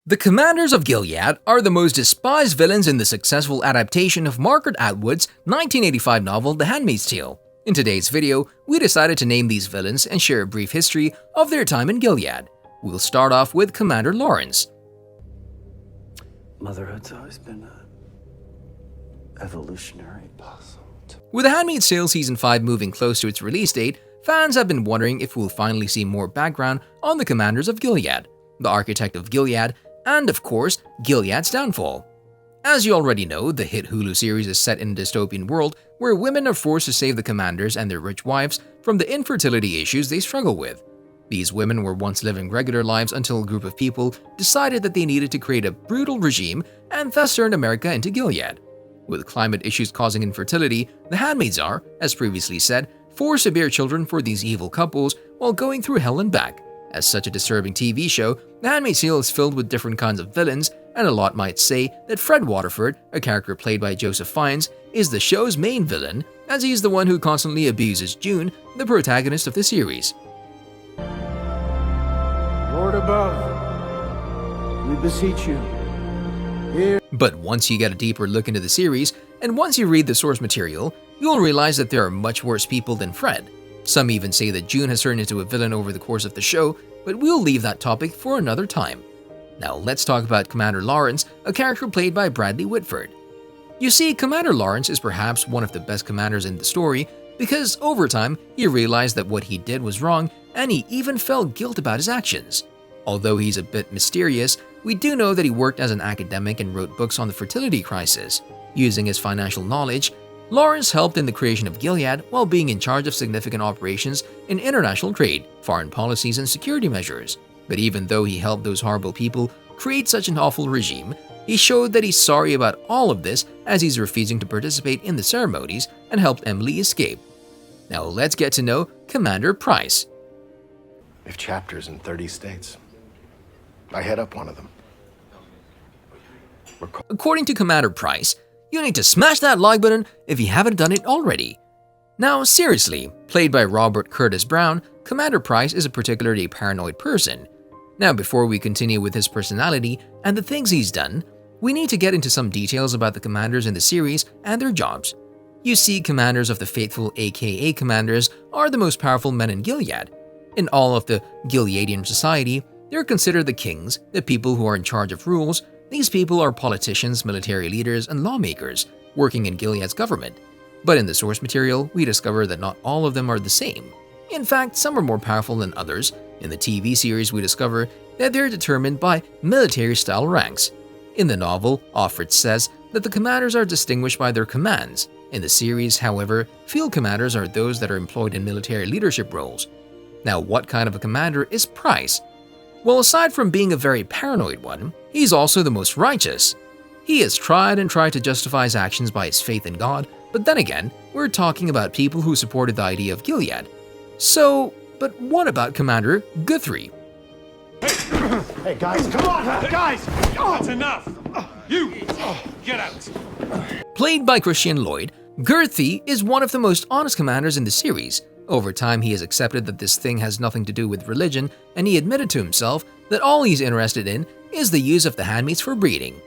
The Commanders of Gilead are the most despised villains in the successful adaptation of Margaret Atwood's 1985 novel The Handmaid's Tale. In today's video, we decided to name these villains and share a brief history of their time in Gilead. We'll start off with Commander Lawrence. Motherhood's always been an evolutionary puzzle. With The Handmaid's Tale Season 5 moving close to its release date, fans have been wondering if we'll finally see more background on the Commanders of Gilead, the architect of Gilead, and of course, Gilead's downfall. As you already know, the hit Hulu series is set in a dystopian world where women are forced to save the commanders and their rich wives from the infertility issues they struggle with. These women were once living regular lives until a group of people decided that they needed to create a brutal regime and thus turned America into Gilead. With climate issues causing infertility, the handmaids are, as previously said, forced to bear children for these evil couples while going through hell and back. As such a disturbing TV show, The Handmaid's Tale is filled with different kinds of villains, and a lot might say that Fred Waterford, a character played by Joseph Fiennes, is the show's main villain, as he's the one who constantly abuses June, the protagonist of the series. Lord above, we beseech you, hear. But once you get a deeper look into the series, and once you read the source material, you'll realize that there are much worse people than Fred. Some even say that June has turned into a villain over the course of the show, but we'll leave that topic for another time. Now let's talk about Commander Lawrence, a character played by Bradley Whitford. You see, Commander Lawrence is perhaps one of the best commanders in the story because over time he realized that what he did was wrong and he even felt guilt about his actions. Although he's a bit mysterious, we do know that he worked as an academic and wrote books on the fertility crisis. Using his financial knowledge, Lawrence helped in the creation of Gilead while being in charge of significant operations in international trade, foreign policies, and security measures. But even though he helped those horrible people create such an awful regime, he showed that he's sorry about all of this as he's refusing to participate in the ceremonies and helped Emily escape. Now let's get to know Commander Price. We have chapters in 30 states. I head up one of them. According to Commander Price, you need to smash that like button if you haven't done it already. Now seriously, played by Robert Curtis Brown, Commander Price is a particularly paranoid person. Now before we continue with his personality and the things he's done, we need to get into some details about the commanders in the series and their jobs. You see, commanders of the faithful aka commanders are the most powerful men in Gilead. In all of the Gileadian society, they're considered the kings, the people who are in charge of rules. These people are politicians, military leaders, and lawmakers working in Gilead's government. But in the source material, we discover that not all of them are the same. In fact, some are more powerful than others. In the TV series, we discover that they're determined by military-style ranks. In the novel, Waterford says that the commanders are distinguished by their commands. In the series, however, field commanders are those that are employed in military leadership roles. Now, what kind of a commander is Price? Well, aside from being a very paranoid one, he's also the most righteous. He has tried to justify his actions by his faith in God, but then again, we're talking about people who supported the idea of Gilead. So, but what about Commander Guthrie? Hey guys, come on! Guys! That's enough! You! Get out! Played by Christian Lloyd, Guthrie is one of the most honest commanders in the series. Over time, he has accepted that this thing has nothing to do with religion, and he admitted to himself that all he's interested in is the use of the handmaids for breeding.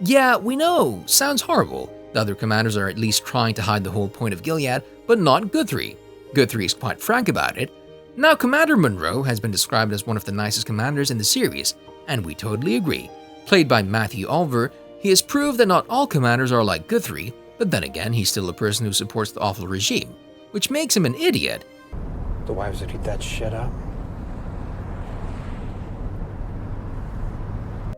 Yeah, we know, sounds horrible. The other commanders are at least trying to hide the whole point of Gilead, but not Guthrie. Guthrie is quite frank about it. Now, Commander Monroe has been described as one of the nicest commanders in the series, and we totally agree. Played by Matthew Oliver, he has proved that not all commanders are like Guthrie, but then again, he's still a person who supports the awful regime, which makes him an idiot. The wives would eat that shit up.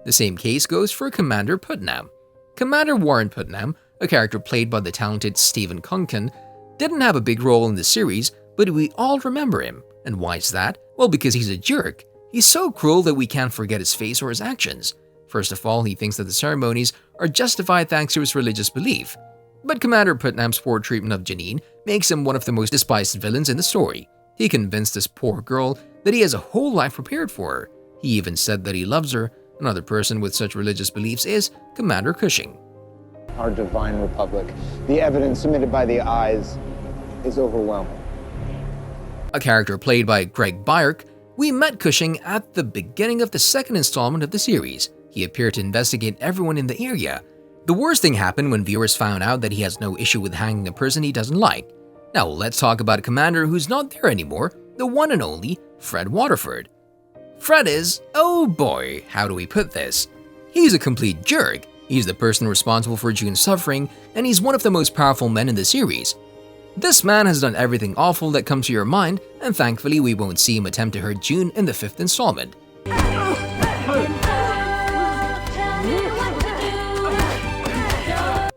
The same case goes for Commander Putnam. Commander Warren Putnam, a character played by the talented Stephen Kunkin, didn't have a big role in the series, but we all remember him. And why is that? Well, because he's a jerk. He's so cruel that we can't forget his face or his actions. First of all, he thinks that the ceremonies are justified thanks to his religious belief. But Commander Putnam's poor treatment of Janine makes him one of the most despised villains in the story. He convinced this poor girl that he has a whole life prepared for her. He even said that he loves her. Another person with such religious beliefs is Commander Cushing. Our divine republic. The evidence submitted by the eyes is overwhelming. A character played by Greg Byrick, we met Cushing at the beginning of the second installment of the series. He appeared to investigate everyone in the area. The worst thing happened when viewers found out that he has no issue with hanging a person he doesn't like. Now let's talk about a commander who's not there anymore, the one and only Fred Waterford. Fred is, oh boy, how do we put this? He's a complete jerk. He's the person responsible for June's suffering, and he's one of the most powerful men in the series. This man has done everything awful that comes to your mind, and thankfully we won't see him attempt to hurt June in the 5th installment.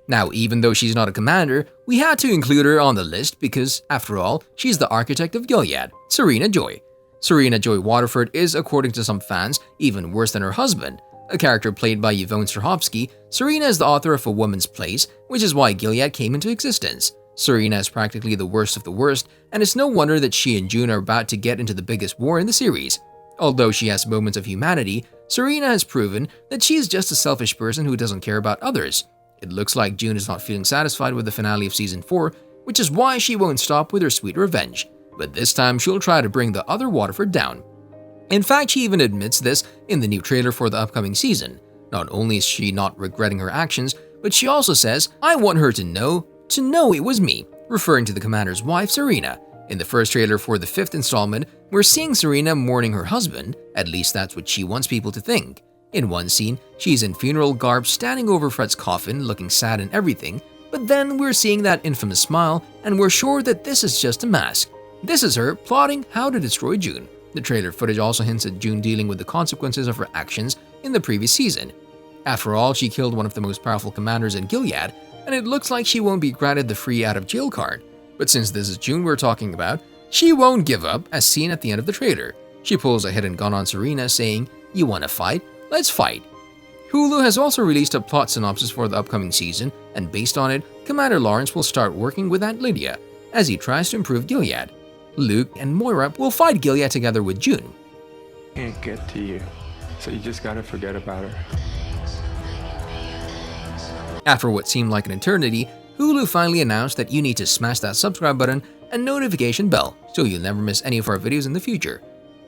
Now, even though she's not a commander, we had to include her on the list because, after all, she's the architect of Gilead, Serena Joy. Serena Joy Waterford is, according to some fans, even worse than her husband. A character played by Yvonne Strahovski, Serena is the author of A Woman's Place, which is why Gilead came into existence. Serena is practically the worst of the worst, and it's no wonder that she and June are about to get into the biggest war in the series. Although she has moments of humanity, Serena has proven that she is just a selfish person who doesn't care about others. It looks like June is not feeling satisfied with the finale of Season 4, which is why she won't stop with her sweet revenge. But this time she'll try to bring the other Waterford down. In fact, she even admits this in the new trailer for the upcoming season. Not only is she not regretting her actions, but she also says, "I want her to know it was me," referring to the commander's wife, Serena. In the first trailer for the 5th installment, we're seeing Serena mourning her husband, at least that's what she wants people to think. In one scene, she's in funeral garb standing over Fred's coffin, looking sad and everything, but then we're seeing that infamous smile, and we're sure that this is just a mask. This is her plotting how to destroy June. The trailer footage also hints at June dealing with the consequences of her actions in the previous season. After all, she killed one of the most powerful commanders in Gilead, and it looks like she won't be granted the free out of jail card. But since this is June we're talking about, she won't give up, as seen at the end of the trailer. She pulls a hidden gun on Serena, saying, "You wanna fight? Let's fight." Hulu has also released a plot synopsis for the upcoming season, and based on it, Commander Lawrence will start working with Aunt Lydia as he tries to improve Gilead. Luke and Moira will fight Gilead together with June. Can't get to you, so you just gotta forget about her. After what seemed like an eternity, Hulu finally announced that you need to smash that subscribe button and notification bell so you'll never miss any of our videos in the future.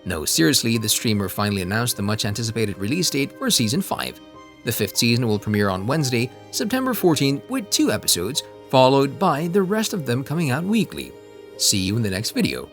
No, seriously, the streamer finally announced the much anticipated release date for Season 5. The 5th season will premiere on Wednesday, September 14th with 2 episodes, followed by the rest of them coming out weekly. See you in the next video.